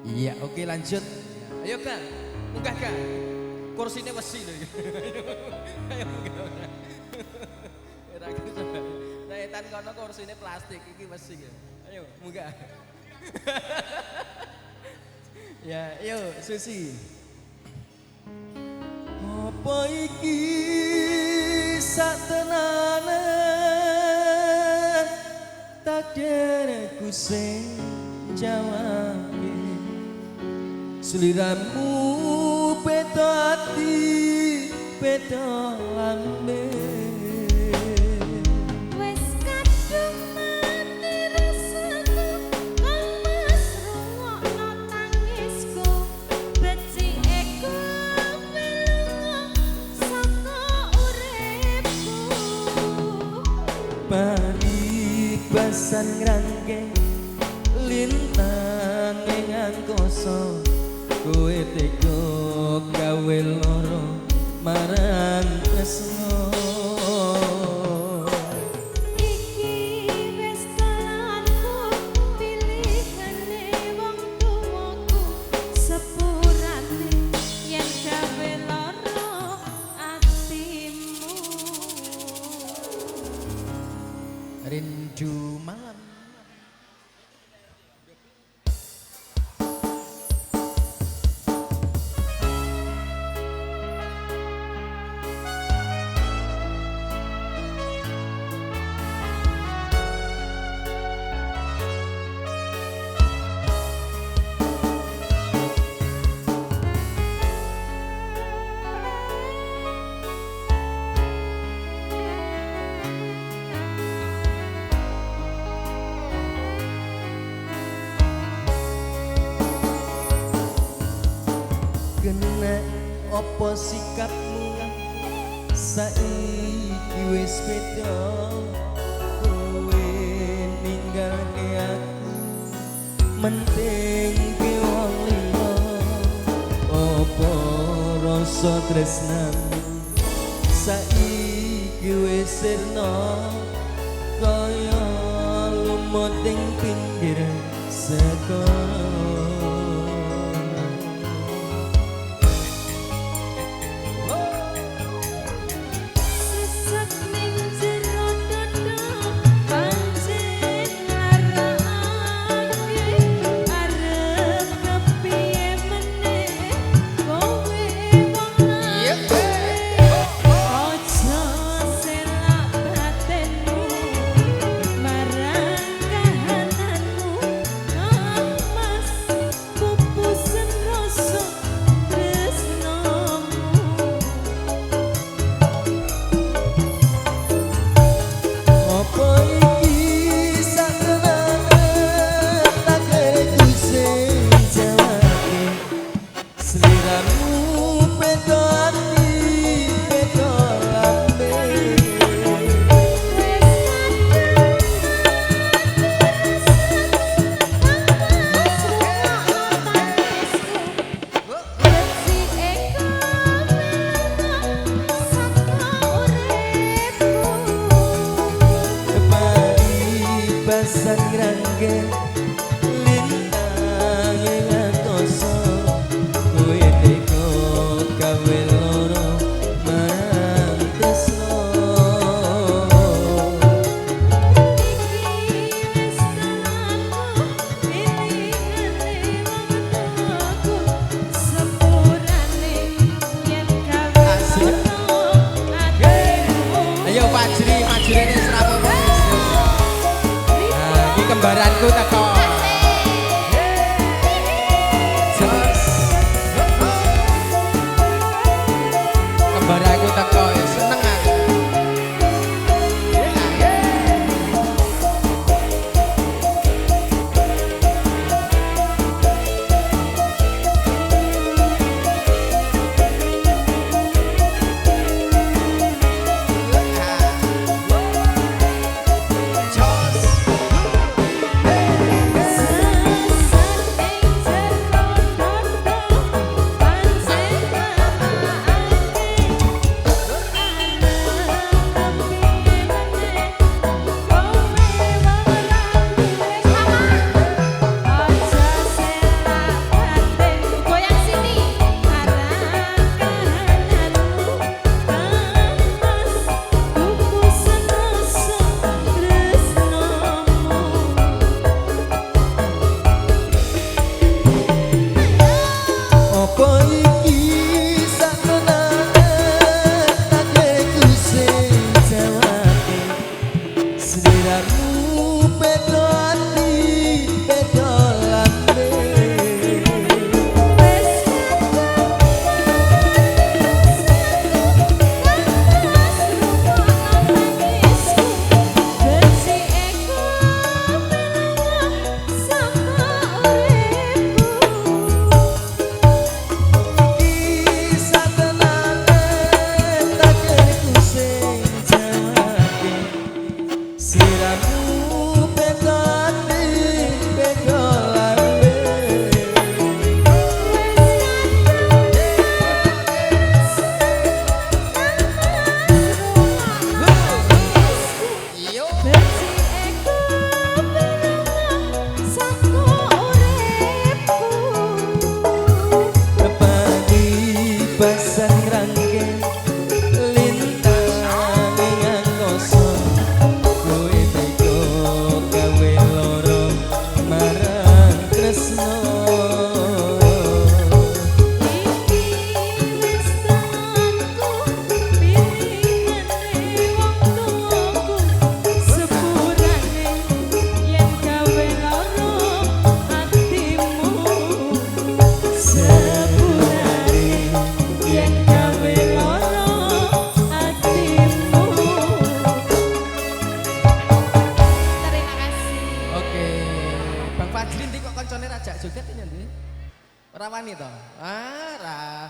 Iya, oke lanjut. Ayo Kang, munggah Kang. Kursinya besi loh. Ayo munggah. Ora coba. Nah, etan kono kursinya plastik, iki besi ya. Ayo munggah. Ya, ayo Susi. Apa iki satenane takdirku sing jawabke seliramu beda ati beda lambe Wes kadung mati rasaku kang mas rungokno tangisku becike pelungo saka uripku paribasan ngrangke lintang ing angkasa kowe tega gawe lara marang tresno iki wis dalanku pilihane wong tuwaku sepurane yen gawe lara atimu rindu malam. Kena apa sikapmu saiki wis beda kowe ninggalke aku menting ki wong liya apa rasa tresnamu saiki wis sirna kaya lumut ing pinggir sekara sesek ning jero dada pancen larake arep kepiye meneh kowe wong lanang aja selak batinmu marang kahananmu mas tresno. Iki wis temanku pilihane wong tuaku sepurane yen gawe lara atimu sepurane yen gawe lara atimu. Terima kasih. Oke, Bang Fajri ndi kok koncone rajak joget ini ndi? Ora wani to? Ah, ra.